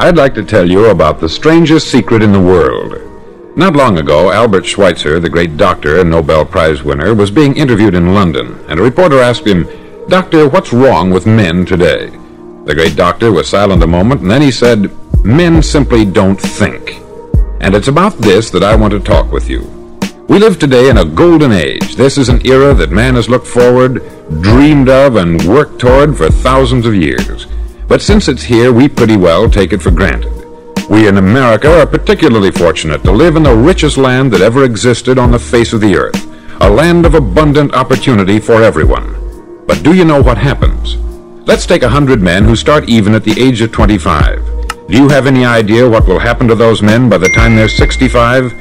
I'd like to tell you about the strangest secret in the world. Not long ago, Albert Schweitzer, the great doctor and Nobel Prize winner, was being interviewed in London, and a reporter asked him, "Doctor, what's wrong with men today?" The great doctor was silent a moment, and then he said, "Men simply don't think." And it's about this that I want to talk with you. We live today in a golden age. This is an era that man has looked forward, dreamed of, and worked toward for thousands of years. But since it's here, we pretty well take it for granted. We in America are particularly fortunate to live in the richest land that ever existed on the face of the earth, a land of abundant opportunity for everyone. But do you know what happens? Let's take 100 men who start even at the age of 25. Do you have any idea what will happen to those men by the time they're 65?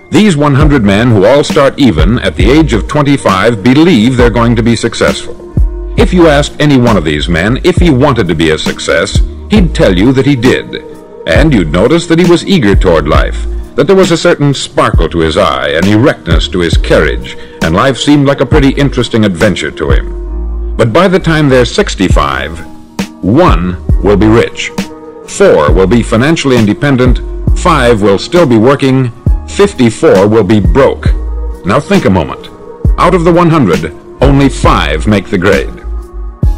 These 100 men who all start even at the age of 25 believe they're going to be successful. If you asked any one of these men if he wanted to be a success, he'd tell you that he did. And you'd notice that he was eager toward life, that there was a certain sparkle to his eye, an erectness to his carriage, and life seemed like a pretty interesting adventure to him. But by the time they're 65, 1 will be rich, 4 will be financially independent, 5 will still be working, 54 will be broke. Now think a moment. Out of the 100, only 5 make the grade.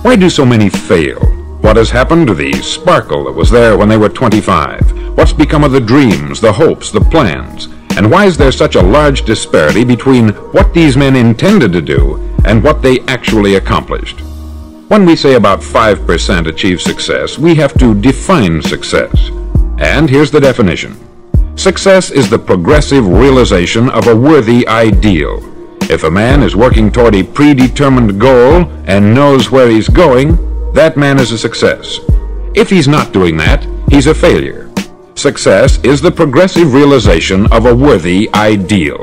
Why do so many fail? What has happened to the sparkle that was there when they were 25? What's become of the dreams, the hopes, the plans? And why is there such a large disparity between what these men intended to do and what they actually accomplished? When we say about 5% achieve success, we have to define success. And here's the definition. Success is the progressive realization of a worthy ideal. If a man is working toward a predetermined goal and knows where he's going, that man is a success. If he's not doing that, he's a failure. Success is the progressive realization of a worthy ideal.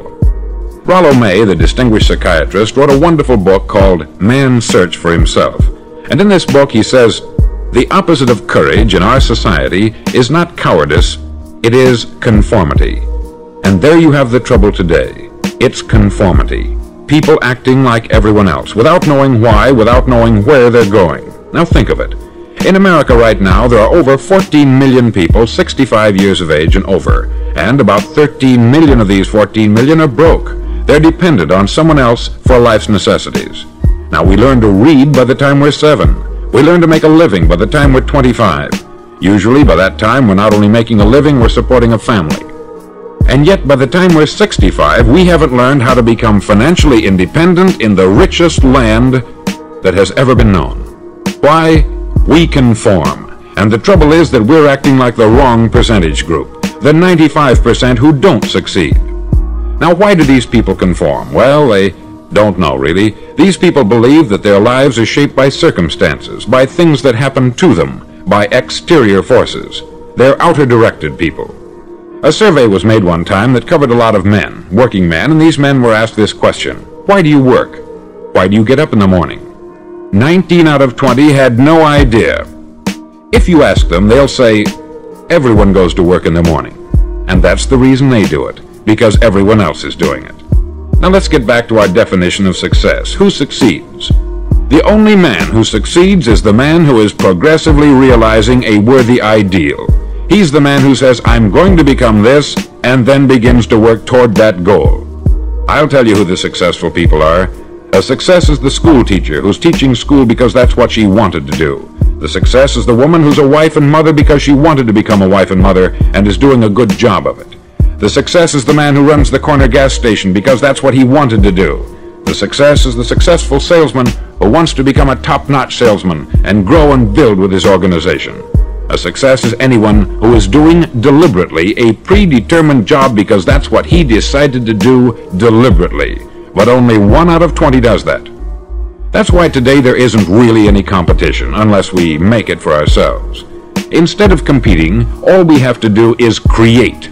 Rollo May, the distinguished psychiatrist, wrote a wonderful book called Man's Search for Himself. And in this book he says, the opposite of courage in our society is not cowardice, it is conformity. And there you have the trouble today. It's conformity. People acting like everyone else, without knowing why, without knowing where they're going. Now think of it. In America right now, there are over 14 million people 65 years of age and over, and about 13 million of these 14 million are broke. They're dependent on someone else for life's necessities. Now we learn to read by the time we're 7. We learn to make a living by the time we're 25. Usually by that time we're not only making a living, we're supporting a family. And yet by the time we're 65, we haven't learned how to become financially independent in the richest land that has ever been known. Why? We conform. And the trouble is that we're acting like the wrong percentage group, the 95% who don't succeed. Now why do these people conform? Well, they don't know really. These people believe that their lives are shaped by circumstances, by things that happen to them, by exterior forces. They're outer-directed people. A survey was made one time that covered a lot of men, working men, and these men were asked this question: why do you work? Why do you get up in the morning? 19 out of 20 had no idea. If you ask them, they'll say, everyone goes to work in the morning. And that's the reason they do it, because everyone else is doing it. Now let's get back to our definition of success. Who succeeds? The only man who succeeds is the man who is progressively realizing a worthy ideal. He's the man who says, I'm going to become this, and then begins to work toward that goal. I'll tell you who the successful people are. A success is the school teacher who's teaching school because that's what she wanted to do. The success is the woman who's a wife and mother because she wanted to become a wife and mother and is doing a good job of it. The success is the man who runs the corner gas station because that's what he wanted to do. The success is the successful salesman who wants to become a top-notch salesman and grow and build with his organization. A success is anyone who is doing deliberately a predetermined job because that's what he decided to do deliberately. But only 1 out of 20 does that. That's why today there isn't really any competition, unless we make it for ourselves. Instead of competing, all we have to do is create.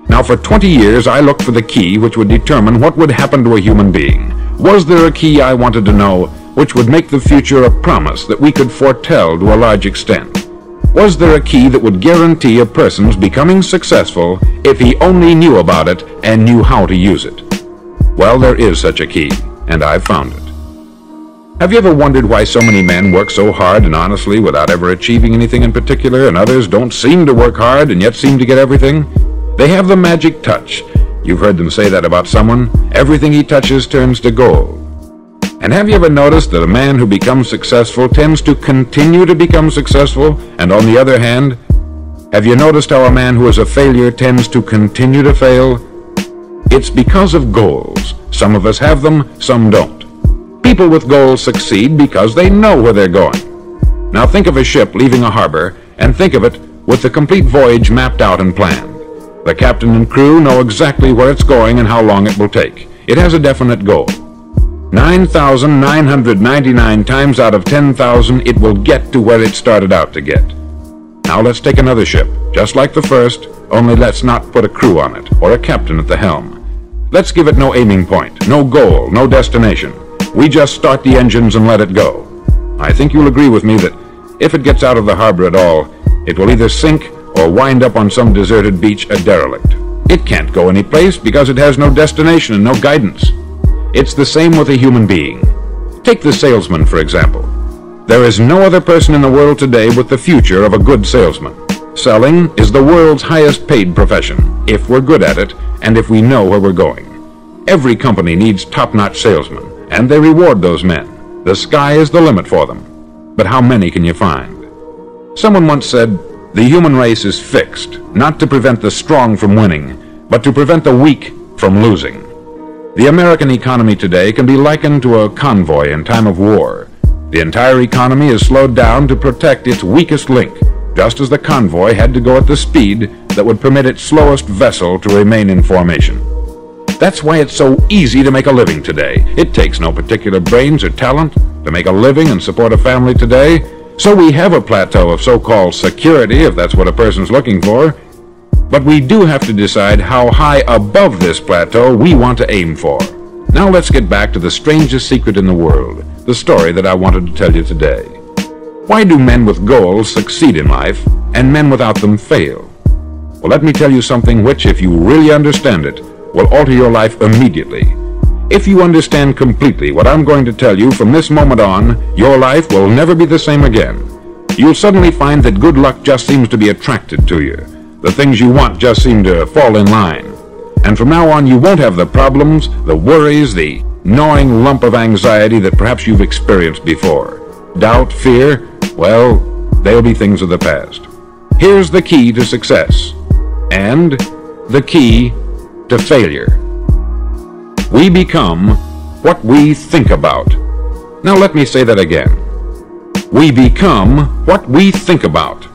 Now for 20 years I looked for the key which would determine what would happen to a human being. Was there a key I wanted to know which would make the future a promise that we could foretell to a large extent? Was there a key that would guarantee a person's becoming successful if he only knew about it and knew how to use it? Well, there is such a key, and I've found it. Have you ever wondered why so many men work so hard and honestly without ever achieving anything in particular, and others don't seem to work hard and yet seem to get everything? They have the magic touch. You've heard them say that about someone. Everything he touches turns to gold. And have you ever noticed that a man who becomes successful tends to continue to become successful, and on the other hand, have you noticed how a man who is a failure tends to continue to fail? It's because of goals. Some of us have them, some don't. People with goals succeed because they know where they're going. Now think of a ship leaving a harbor, and think of it with the complete voyage mapped out and planned. The captain and crew know exactly where it's going and how long it will take. It has a definite goal. 9,999 times out of 10,000 it will get to where it started out to get. Now let's take another ship, just like the first, only let's not put a crew on it, or a captain at the helm. Let's give it no aiming point, no goal, no destination. We just start the engines and let it go. I think you'll agree with me that if it gets out of the harbor at all, it will either sink or wind up on some deserted beach a derelict. It can't go any place because it has no destination and no guidance. It's the same with a human being. Take the salesman, for example. There is no other person in the world today with the future of a good salesman. Selling is the world's highest paid profession, if we're good at it and if we know where we're going. Every company needs top-notch salesmen, and they reward those men. The sky is the limit for them. But how many can you find? Someone once said, the human race is fixed, not to prevent the strong from winning, but to prevent the weak from losing. The American economy today can be likened to a convoy in time of war. The entire economy is slowed down to protect its weakest link, just as the convoy had to go at the speed that would permit its slowest vessel to remain in formation. That's why it's so easy to make a living today. It takes no particular brains or talent to make a living and support a family today. So we have a plateau of so-called security, if that's what a person's looking for. But we do have to decide how high above this plateau we want to aim for. Now let's get back to the strangest secret in the world, the story that I wanted to tell you today. Why do men with goals succeed in life and men without them fail? Well, let me tell you something which, if you really understand it, will alter your life immediately. If you understand completely what I'm going to tell you from this moment on, your life will never be the same again. You'll suddenly find that good luck just seems to be attracted to you. The things you want just seem to fall in line. And from now on, you won't have the problems, the worries, the gnawing lump of anxiety that perhaps you've experienced before. Doubt, fear, well, they'll be things of the past. Here's the key to success, and the key to failure. We become what we think about. Now let me say that again. We become what we think about.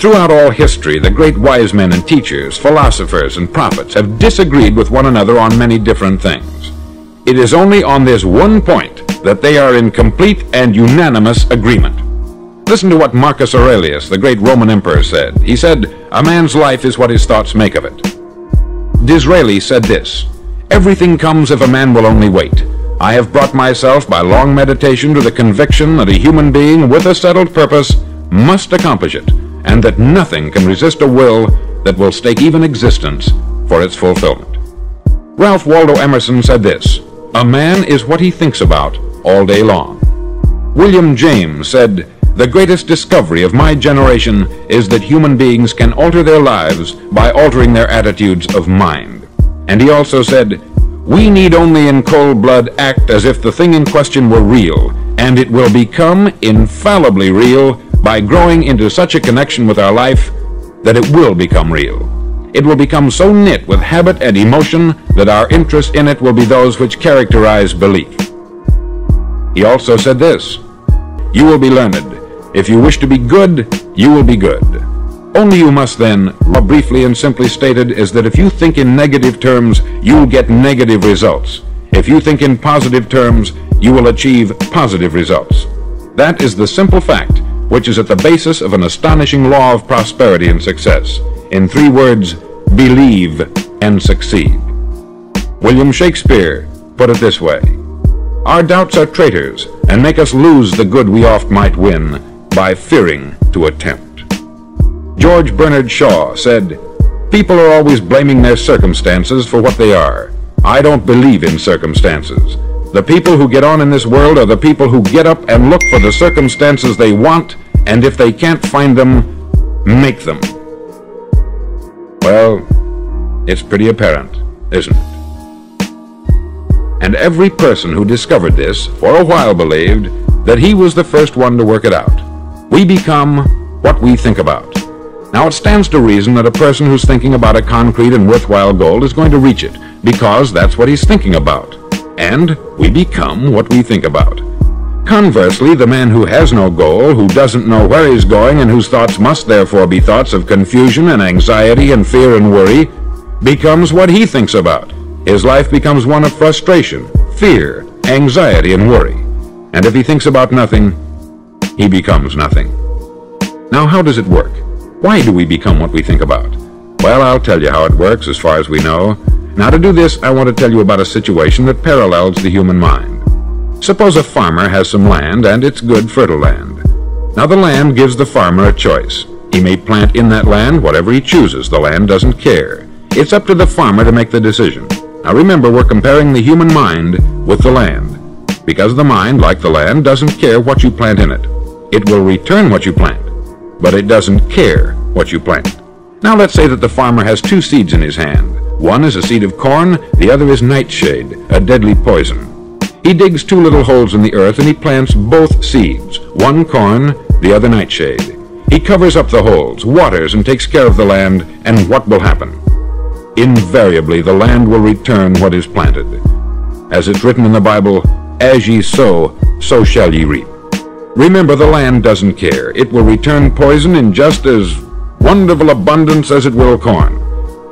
Throughout all history, the great wise men and teachers, philosophers and prophets have disagreed with one another on many different things. It is only on this one point that they are in complete and unanimous agreement. Listen to what Marcus Aurelius, the great Roman emperor, said. He said, "A man's life is what his thoughts make of it." Disraeli said this, "Everything comes if a man will only wait. I have brought myself by long meditation to the conviction that a human being with a settled purpose must accomplish it, and that nothing can resist a will that will stake even existence for its fulfillment." Ralph Waldo Emerson said this, "A man is what he thinks about all day long." William James said, "The greatest discovery of my generation is that human beings can alter their lives by altering their attitudes of mind." And he also said, "We need only in cold blood act as if the thing in question were real, and it will become infallibly real by growing into such a connection with our life that it will become real. It will become so knit with habit and emotion that our interest in it will be those which characterize belief." He also said this, "You will be learned. If you wish to be good, you will be good. Only you must then," briefly and simply stated, is that if you think in negative terms, you'll get negative results. If you think in positive terms, you will achieve positive results. That is the simple fact which is at the basis of an astonishing law of prosperity and success. In 3 words, believe and succeed. William Shakespeare put it this way, "Our doubts are traitors, and make us lose the good we oft might win by fearing to attempt." George Bernard Shaw said, "People are always blaming their circumstances for what they are. I don't believe in circumstances. The people who get on in this world are the people who get up and look for the circumstances they want, and if they can't find them, make them. Well, it's pretty apparent, isn't it? And every person who discovered this for a while believed that he was the first one to work it out. We become what we think about. Now, it stands to reason that a person who's thinking about a concrete and worthwhile goal is going to reach it, because that's what he's thinking about. And we become what we think about. Conversely, the man who has no goal, who doesn't know where he's going, and whose thoughts must therefore be thoughts of confusion and anxiety and fear and worry, becomes what he thinks about. His life becomes one of frustration, fear, anxiety, and worry. And if he thinks about nothing, he becomes nothing. Now, how does it work? Why do we become what we think about? Well, I'll tell you how it works as far as we know. Now, to do this, I want to tell you about a situation that parallels the human mind. Suppose a farmer has some land, and it's good, fertile land. Now, the land gives the farmer a choice. He may plant in that land whatever he chooses. The land doesn't care. It's up to the farmer to make the decision. Now, remember, we're comparing the human mind with the land, because the mind, like the land, doesn't care what you plant in it. It will return what you plant, but it doesn't care what you plant. Now, let's say that the farmer has two seeds in his hand. One is a seed of corn, the other is nightshade, a deadly poison. He digs two little holes in the earth and he plants both seeds, one corn, the other nightshade. He covers up the holes, waters, and takes care of the land, and what will happen? Invariably, the land will return what is planted. As it's written in the Bible, as ye sow, so shall ye reap. Remember, the land doesn't care. It will return poison in just as wonderful abundance as it will corn.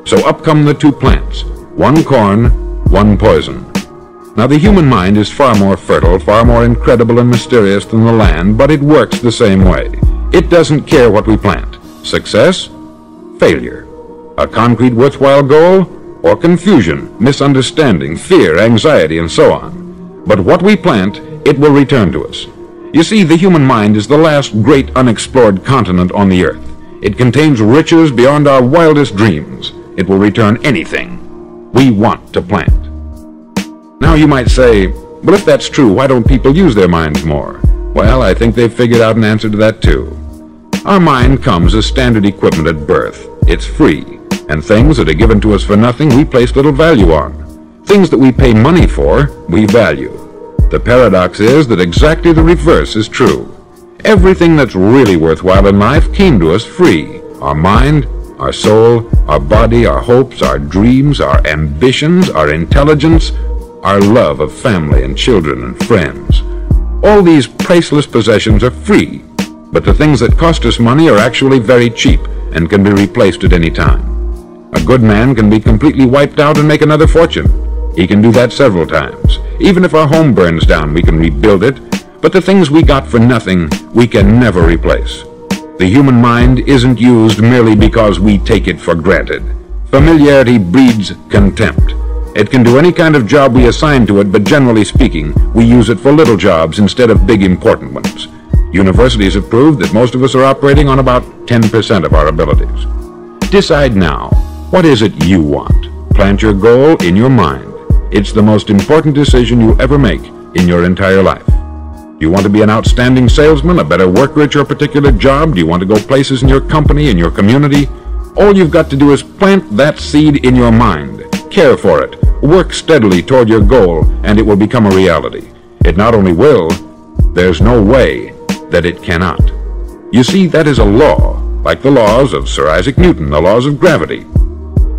So up come the two plants, one corn, one poison. Now, the human mind is far more fertile, far more incredible and mysterious than the land, but it works the same way. It doesn't care what we plant. Success, failure. A concrete worthwhile goal, or confusion, misunderstanding, fear, anxiety, and so on. But what we plant, it will return to us. You see, the human mind is the last great unexplored continent on the earth. It contains riches beyond our wildest dreams. It will return anything we want to plant. Now, you might say, well, if that's true, why don't people use their minds more? Well, I think they've figured out an answer to that too. Our mind comes as standard equipment at birth. It's free, and things that are given to us for nothing we place little value on. Things that we pay money for, we value. The paradox is that exactly the reverse is true. Everything that's really worthwhile in life came to us free. Our mind, our soul, our body, our hopes, our dreams, our ambitions, our intelligence, our love of family and children and friends. All these priceless possessions are free, but the things that cost us money are actually very cheap and can be replaced at any time. A good man can be completely wiped out and make another fortune. He can do that several times. Even if our home burns down, we can rebuild it, but the things we got for nothing, we can never replace. The human mind isn't used merely because we take it for granted. Familiarity breeds contempt. It can do any kind of job we assign to it, but generally speaking, we use it for little jobs instead of big important ones. Universities have proved that most of us are operating on about 10% of our abilities. Decide now, what is it you want? Plant your goal in your mind. It's the most important decision you ever make in your entire life. Do you want to be an outstanding salesman, a better worker at your particular job? Do you want to go places in your company, in your community? All you've got to do is plant that seed in your mind. Care for it. Work steadily toward your goal, and it will become a reality. It not only will, there's no way that it cannot. You see, that is a law, like the laws of Sir Isaac Newton, the laws of gravity.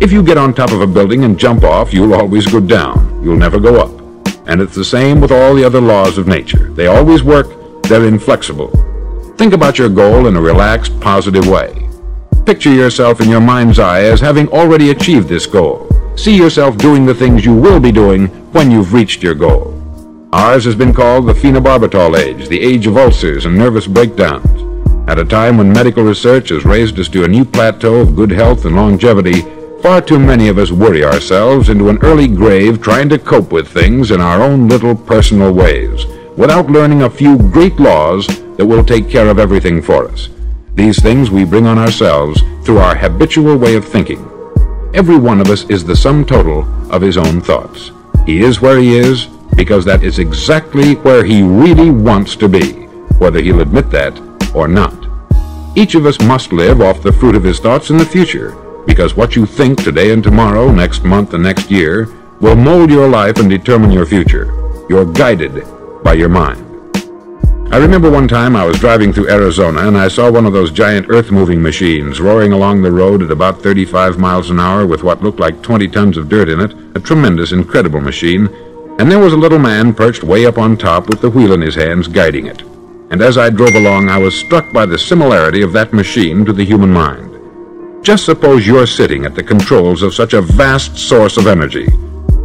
If you get on top of a building and jump off, you'll always go down. You'll never go up. And it's the same with all the other laws of nature. They always work. They're inflexible. Think about your goal in a relaxed, positive way. Picture yourself in your mind's eye as having already achieved this goal. See yourself doing the things you will be doing when you've reached your goal. Ours has been called the phenobarbital age, the age of ulcers and nervous breakdowns. At a time when medical research has raised us to a new plateau of good health and longevity, far too many of us worry ourselves into an early grave trying to cope with things in our own little personal ways, without learning a few great laws that will take care of everything for us. These things we bring on ourselves through our habitual way of thinking. Every one of us is the sum total of his own thoughts. He is where he is, because that is exactly where he really wants to be, whether he'll admit that or not. Each of us must live off the fruit of his thoughts in the future, because what you think today and tomorrow, next month and next year, will mold your life and determine your future. You're guided by your mind. I remember one time I was driving through Arizona and I saw one of those giant earth-moving machines roaring along the road at about 35 miles an hour with what looked like 20 tons of dirt in it, a tremendous, incredible machine, and there was a little man perched way up on top with the wheel in his hands guiding it. And as I drove along, I was struck by the similarity of that machine to the human mind. Just suppose you're sitting at the controls of such a vast source of energy.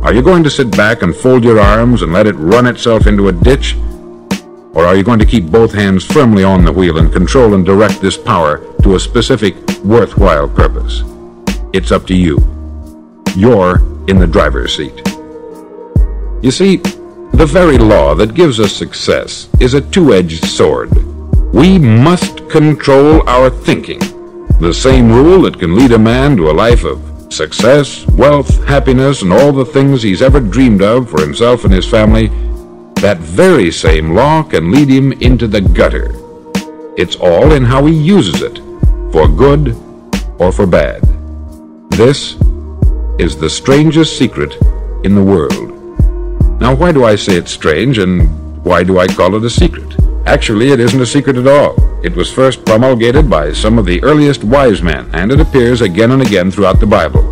Are you going to sit back and fold your arms and let it run itself into a ditch? Or are you going to keep both hands firmly on the wheel and control and direct this power to a specific, worthwhile purpose? It's up to you. You're in the driver's seat. You see, the very law that gives us success is a two-edged sword. We must control our thinking. The same rule that can lead a man to a life of success, wealth, happiness, and all the things he's ever dreamed of for himself and his family, that very same law can lead him into the gutter. It's all in how he uses it, for good or for bad. This is the strangest secret in the world. Now, why do I say it's strange, and why do I call it a secret? Actually, it isn't a secret at all. It was first promulgated by some of the earliest wise men, and it appears again and again throughout the Bible.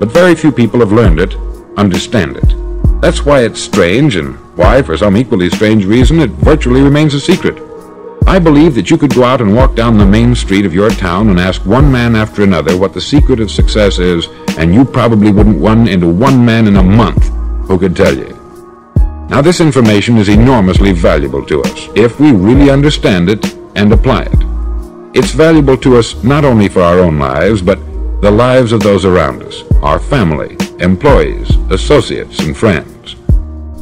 But very few people have learned it, understand it. That's why it's strange, and why, for some equally strange reason, it virtually remains a secret. I believe that you could go out and walk down the main street of your town and ask one man after another what the secret of success is, and you probably wouldn't run into one man in a month who could tell you. Now, this information is enormously valuable to us if we really understand it and apply it. It's valuable to us not only for our own lives, but the lives of those around us, our family, employees, associates, and friends.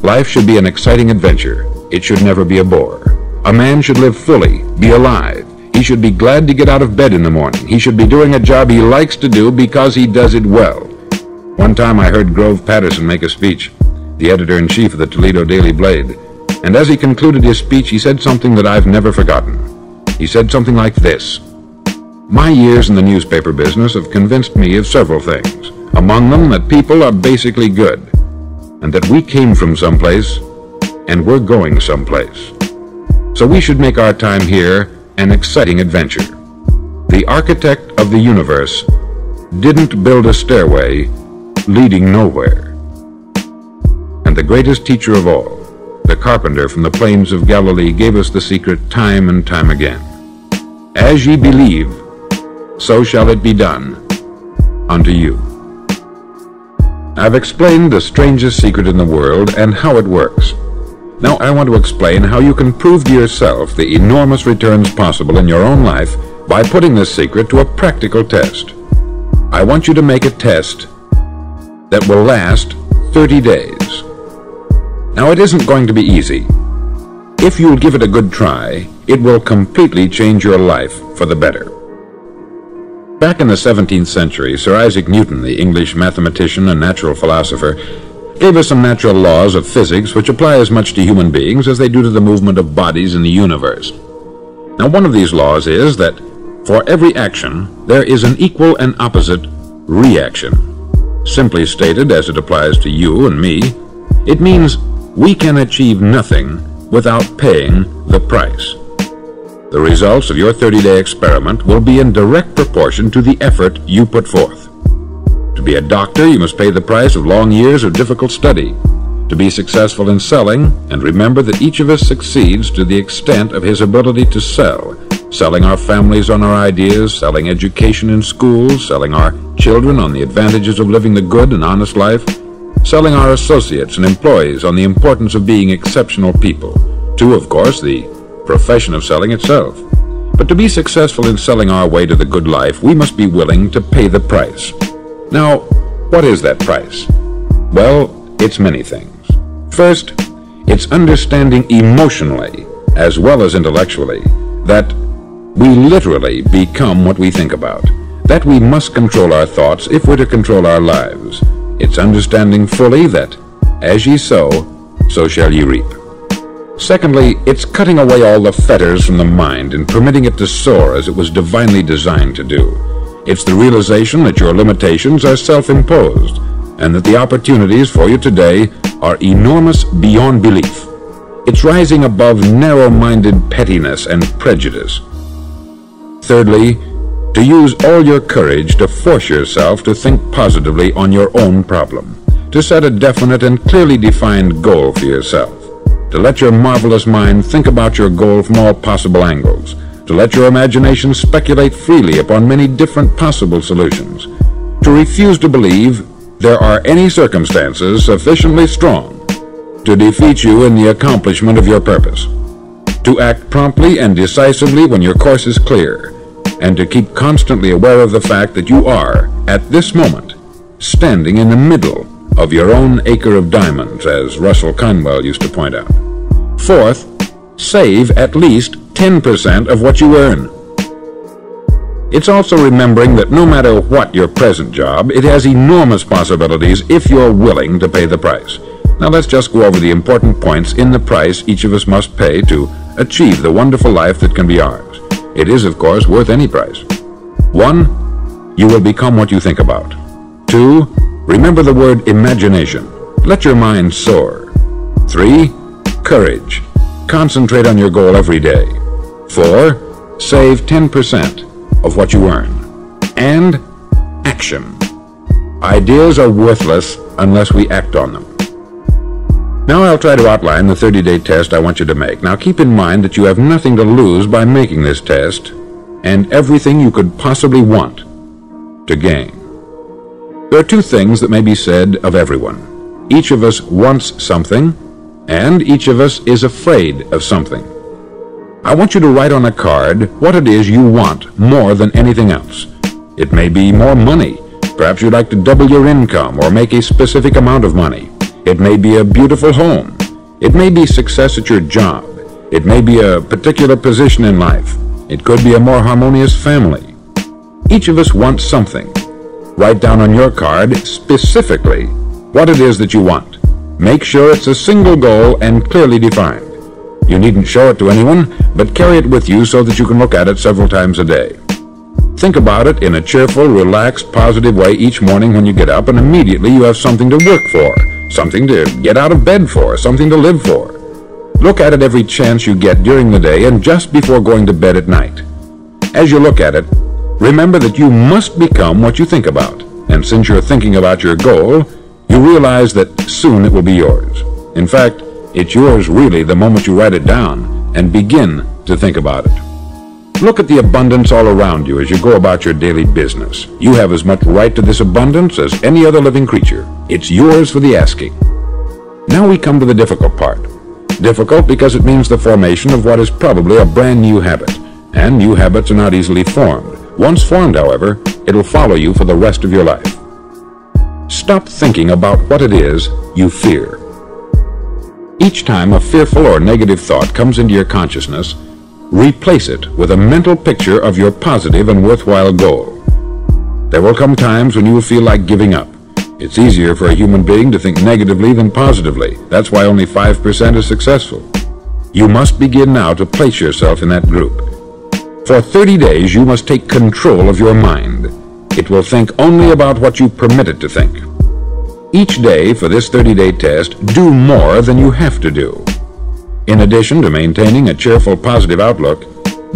Life should be an exciting adventure. It should never be a bore. A man should live fully, be alive. He should be glad to get out of bed in the morning. He should be doing a job he likes to do because he does it well. One time I heard Grove Patterson make a speech, the editor-in-chief of the Toledo Daily Blade, and as he concluded his speech, he said something that I've never forgotten. He said something like this: "My years in the newspaper business have convinced me of several things, among them that people are basically good, and that we came from someplace, and we're going someplace. So we should make our time here an exciting adventure. The architect of the universe didn't build a stairway leading nowhere. And the greatest teacher of all, the carpenter from the plains of Galilee, gave us the secret time and time again. As ye believe, so shall it be done unto you." I've explained the strangest secret in the world and how it works. Now I want to explain how you can prove to yourself the enormous returns possible in your own life by putting this secret to a practical test. I want you to make a test that will last 30 days. Now, it isn't going to be easy. If you'll give it a good try, it will completely change your life for the better. Back in the 17th century, Sir Isaac Newton, the English mathematician and natural philosopher, gave us some natural laws of physics which apply as much to human beings as they do to the movement of bodies in the universe. Now, one of these laws is that for every action, there is an equal and opposite reaction. Simply stated, as it applies to you and me, it means we can achieve nothing without paying the price. The results of your 30-day experiment will be in direct proportion to the effort you put forth. To be a doctor, you must pay the price of long years of difficult study. To be successful in selling, and remember that each of us succeeds to the extent of his ability to sell, selling our families on our ideas, selling education in schools, selling our children on the advantages of living the good and honest life, selling our associates and employees on the importance of being exceptional people, to, of course, the profession of selling itself. But to be successful in selling our way to the good life, we must be willing to pay the price. Now, what is that price? Well, it's many things. First, it's understanding emotionally, as well as intellectually, that we literally become what we think about, that we must control our thoughts if we're to control our lives. It's understanding fully that, as ye sow, so shall ye reap. Secondly, it's cutting away all the fetters from the mind and permitting it to soar as it was divinely designed to do. It's the realization that your limitations are self-imposed and that the opportunities for you today are enormous beyond belief. It's rising above narrow-minded pettiness and prejudice. Thirdly, to use all your courage to force yourself to think positively on your own problem, to set a definite and clearly defined goal for yourself, to let your marvelous mind think about your goal from all possible angles, to let your imagination speculate freely upon many different possible solutions, to refuse to believe there are any circumstances sufficiently strong to defeat you in the accomplishment of your purpose, to act promptly and decisively when your course is clear, and to keep constantly aware of the fact that you are, at this moment, standing in the middle of your own acre of diamonds, as Russell Conwell used to point out. Fourth, save at least 10% of what you earn. It's also remembering that no matter what your present job, it has enormous possibilities if you're willing to pay the price. Now let's just go over the important points in the price each of us must pay to achieve the wonderful life that can be ours. It is, of course, worth any price. 1. You will become what you think about. 2. Remember the word imagination. Let your mind soar. 3. Courage. Concentrate on your goal every day. 4. Save 10% of what you earn. And action. Ideas are worthless unless we act on them. Now I'll try to outline the 30-day test I want you to make. Now keep in mind that you have nothing to lose by making this test, and everything you could possibly want to gain. There are two things that may be said of everyone. Each of us wants something, and each of us is afraid of something. I want you to write on a card what it is you want more than anything else. It may be more money. Perhaps you'd like to double your income or make a specific amount of money. It may be a beautiful home. It may be success at your job. It may be a particular position in life. It could be a more harmonious family. Each of us wants something. Write down on your card specifically what it is that you want. Make sure it's a single goal and clearly defined. You needn't show it to anyone, but carry it with you so that you can look at it several times a day. Think about it in a cheerful, relaxed, positive way each morning when you get up, and immediately you have something to work for, something to get out of bed for, something to live for. Look at it every chance you get during the day and just before going to bed at night. As you look at it, remember that you must become what you think about, and since you're thinking about your goal, you realize that soon it will be yours. In fact, it's yours really the moment you write it down and begin to think about it. Look at the abundance all around you as you go about your daily business. You have as much right to this abundance as any other living creature. It's yours for the asking. Now we come to the difficult part. Difficult because it means the formation of what is probably a brand new habit, and new habits are not easily formed. Once formed, however, it'll follow you for the rest of your life. Stop thinking about what it is you fear. Each time a fearful or negative thought comes into your consciousness, replace it with a mental picture of your positive and worthwhile goal. There will come times when you will feel like giving up. It's easier for a human being to think negatively than positively. That's why only 5% is successful. You must begin now to place yourself in that group. For 30 days, you must take control of your mind. It will think only about what you permit it to think. Each day for this 30-day test, do more than you have to do. In addition to maintaining a cheerful, positive outlook,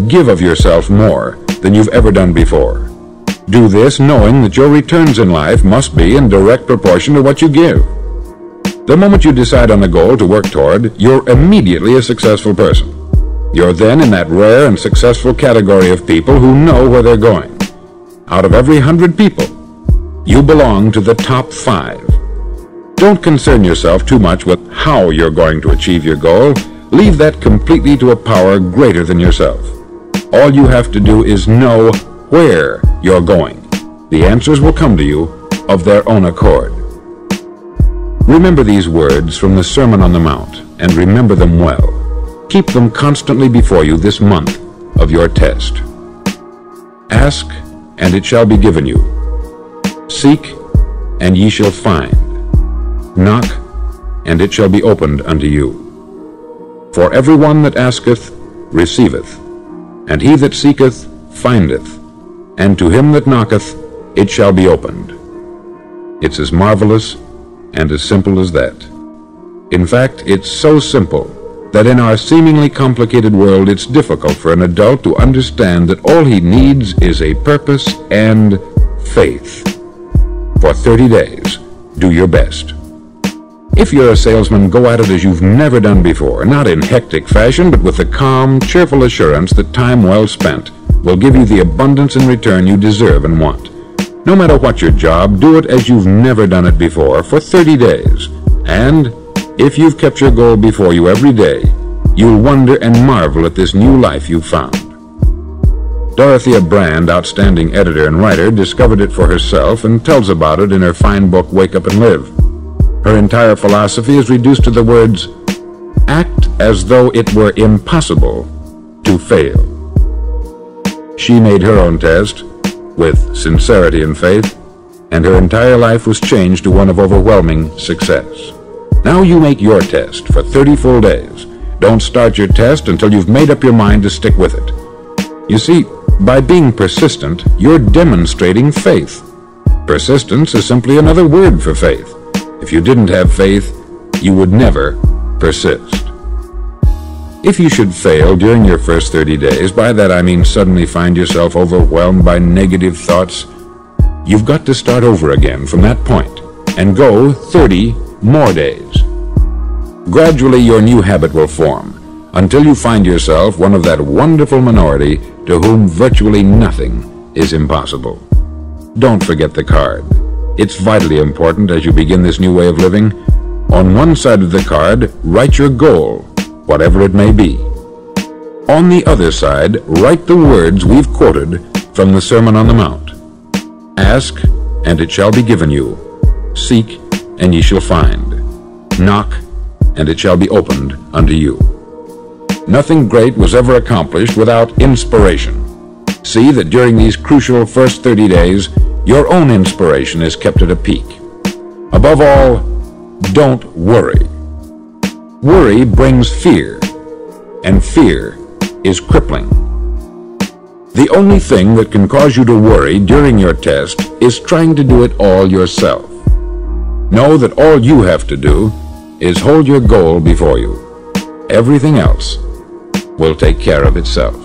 give of yourself more than you've ever done before. Do this knowing that your returns in life must be in direct proportion to what you give. The moment you decide on a goal to work toward, you're immediately a successful person. You're then in that rare and successful category of people who know where they're going. Out of every 100 people, you belong to the top 5. Don't concern yourself too much with how you're going to achieve your goal. Leave that completely to a power greater than yourself. All you have to do is know where you're going. The answers will come to you of their own accord. Remember these words from the Sermon on the Mount, and remember them well. Keep them constantly before you this month of your test. Ask, and it shall be given you. Seek, and ye shall find. Knock, and it shall be opened unto you. For every one that asketh receiveth, and he that seeketh findeth, and to him that knocketh it shall be opened. It's as marvelous and as simple as that. In fact, it's so simple that in our seemingly complicated world it's difficult for an adult to understand that all he needs is a purpose and faith. For 30 days, do your best. If you're a salesman, go at it as you've never done before, not in hectic fashion, but with the calm, cheerful assurance that time well spent will give you the abundance in return you deserve and want. No matter what your job, do it as you've never done it before for 30 days. And if you've kept your goal before you every day, you'll wonder and marvel at this new life you've found. Dorothea Brand, outstanding editor and writer, discovered it for herself and tells about it in her fine book, Wake Up and Live. Her entire philosophy is reduced to the words, act as though it were impossible to fail. She made her own test with sincerity and faith, and her entire life was changed to one of overwhelming success. Now you make your test for 30 full days. Don't start your test until you've made up your mind to stick with it. You see, by being persistent, you're demonstrating faith. Persistence is simply another word for faith. If you didn't have faith, you would never persist. If you should fail during your first 30 days, by that I mean suddenly find yourself overwhelmed by negative thoughts, you've got to start over again from that point and go 30 more days. Gradually your new habit will form until you find yourself one of that wonderful minority to whom virtually nothing is impossible. Don't forget the card. It's vitally important as you begin this new way of living. On one side of the card, write your goal, whatever it may be. On the other side, write the words we've quoted from the Sermon on the Mount. Ask, and it shall be given you. Seek, and ye shall find. Knock, and it shall be opened unto you. Nothing great was ever accomplished without inspiration. See that during these crucial first 30 days, your own inspiration is kept at a peak. Above all, don't worry. Worry brings fear, and fear is crippling. The only thing that can cause you to worry during your test is trying to do it all yourself. Know that all you have to do is hold your goal before you. Everything else will take care of itself.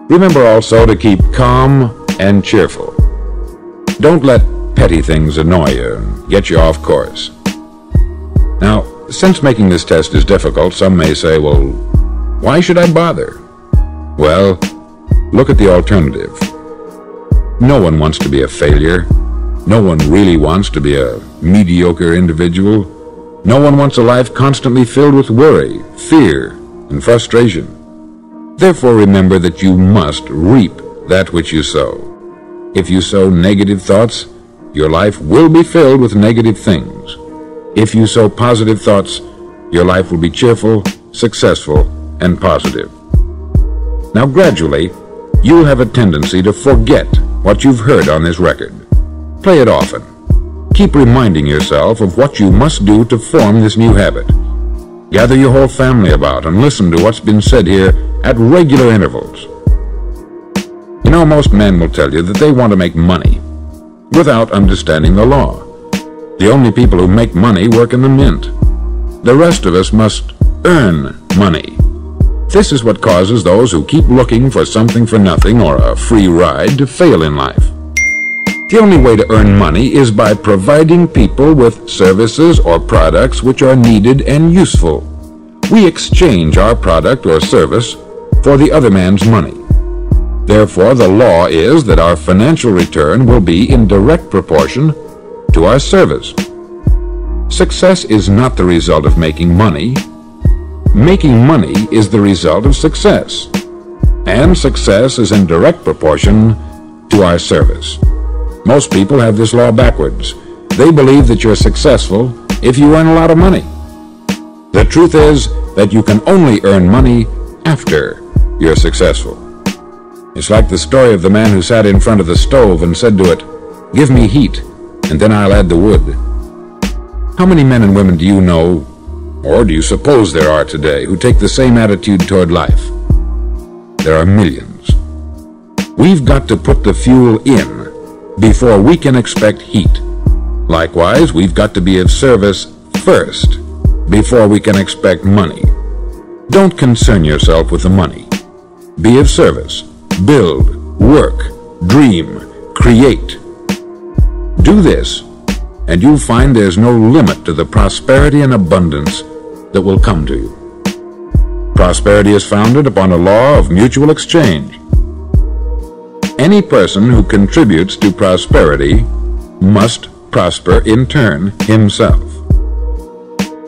Remember also to keep calm and cheerful. Don't let petty things annoy you and get you off course. Now, since making this test is difficult, some may say, well, why should I bother? Well, look at the alternative. No one wants to be a failure. No one really wants to be a mediocre individual. No one wants a life constantly filled with worry, fear, and frustration. Therefore, remember that you must reap that which you sow. If you sow negative thoughts, your life will be filled with negative things. If you sow positive thoughts, your life will be cheerful, successful, and positive. Now gradually, you'll have a tendency to forget what you've heard on this record. Play it often. Keep reminding yourself of what you must do to form this new habit. Gather your whole family about and listen to what's been said here at regular intervals. You know, most men will tell you that they want to make money without understanding the law. The only people who make money work in the mint. The rest of us must earn money. This is what causes those who keep looking for something for nothing or a free ride to fail in life. The only way to earn money is by providing people with services or products which are needed and useful. We exchange our product or service for the other man's money. Therefore, the law is that our financial return will be in direct proportion to our service. Success is not the result of making money. Making money is the result of success. And success is in direct proportion to our service. Most people have this law backwards. They believe that you're successful if you earn a lot of money. The truth is that you can only earn money after you're successful. It's like the story of the man who sat in front of the stove and said to it, "Give me heat, and then I'll add the wood." How many men and women do you know, or do you suppose there are today, who take the same attitude toward life? There are millions. We've got to put the fuel in before we can expect heat. Likewise, we've got to be of service first before we can expect money. Don't concern yourself with the money. Be of service. Build, work, dream, create. Do this, and you'll find there's no limit to the prosperity and abundance that will come to you. Prosperity is founded upon a law of mutual exchange. Any person who contributes to prosperity must prosper in turn himself.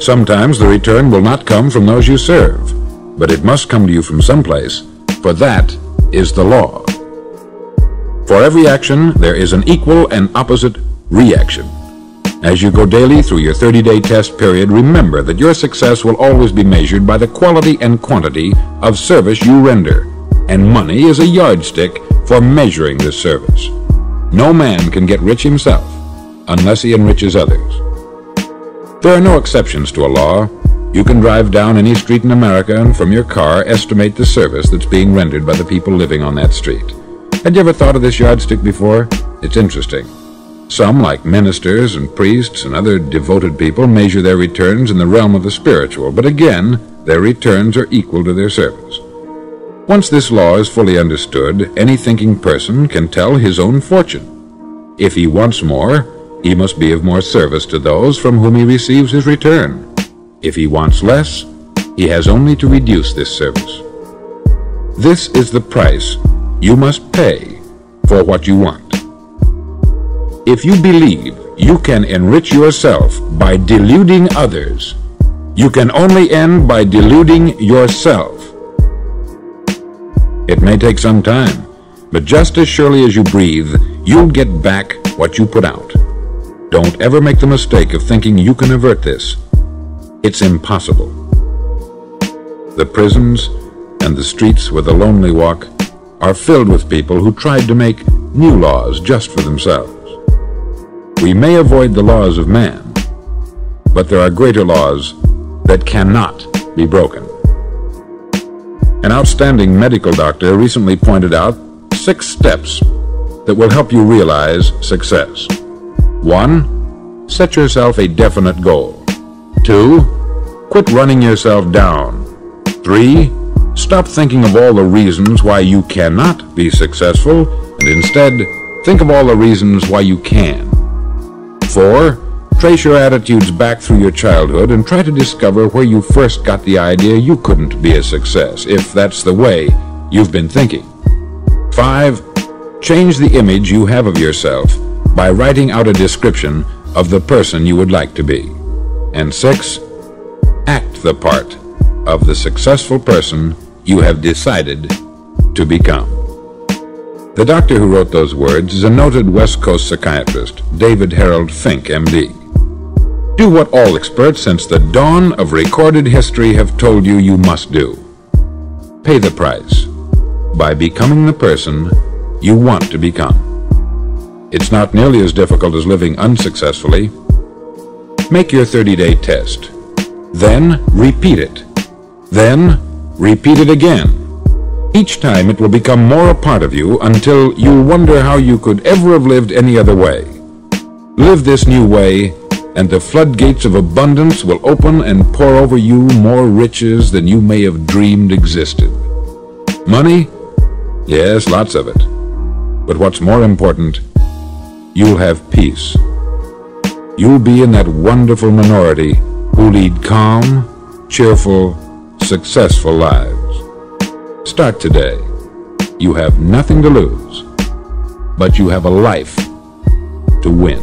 Sometimes the return will not come from those you serve, but it must come to you from someplace, for that is the law. For every action, there is an equal and opposite reaction. As you go daily through your 30-day test period, remember that your success will always be measured by the quality and quantity of service you render, and money is a yardstick for measuring this service. No man can get rich himself unless he enriches others. There are no exceptions to a law. You can drive down any street in America and from your car estimate the service that's being rendered by the people living on that street. Had you ever thought of this yardstick before? It's interesting. Some, like ministers and priests and other devoted people, measure their returns in the realm of the spiritual, but again, their returns are equal to their service. Once this law is fully understood, any thinking person can tell his own fortune. If he wants more, he must be of more service to those from whom he receives his return. If he wants less, he has only to reduce this service. This is the price you must pay for what you want. If you believe you can enrich yourself by deluding others, you can only end by deluding yourself. It may take some time, but just as surely as you breathe, you'll get back what you put out. Don't ever make the mistake of thinking you can avert this. It's impossible. The prisons and the streets where the lonely walk are filled with people who tried to make new laws just for themselves. We may avoid the laws of man, but there are greater laws that cannot be broken. An outstanding medical doctor recently pointed out 6 steps that will help you realize success. 1. Set yourself a definite goal. 2. Quit running yourself down. 3. Stop thinking of all the reasons why you cannot be successful, and instead think of all the reasons why you can. 4. Trace your attitudes back through your childhood and try to discover where you first got the idea you couldn't be a success, if that's the way you've been thinking. 5. Change the image you have of yourself by writing out a description of the person you would like to be. And 6. Act the part of the successful person you have decided to become. The doctor who wrote those words is a noted West Coast psychiatrist, David Harold Fink, M.D. Do what all experts since the dawn of recorded history have told you you must do. Pay the price by becoming the person you want to become. It's not nearly as difficult as living unsuccessfully. Make your 30-day test. Then repeat it. Then repeat it again. Each time it will become more a part of you until you'll wonder how you could ever have lived any other way. Live this new way, and the floodgates of abundance will open and pour over you more riches than you may have dreamed existed. Money? Yes, lots of it. But what's more important, you'll have peace. You'll be in that wonderful minority who lead calm, cheerful, successful lives. Start today. You have nothing to lose, but you have a life to win.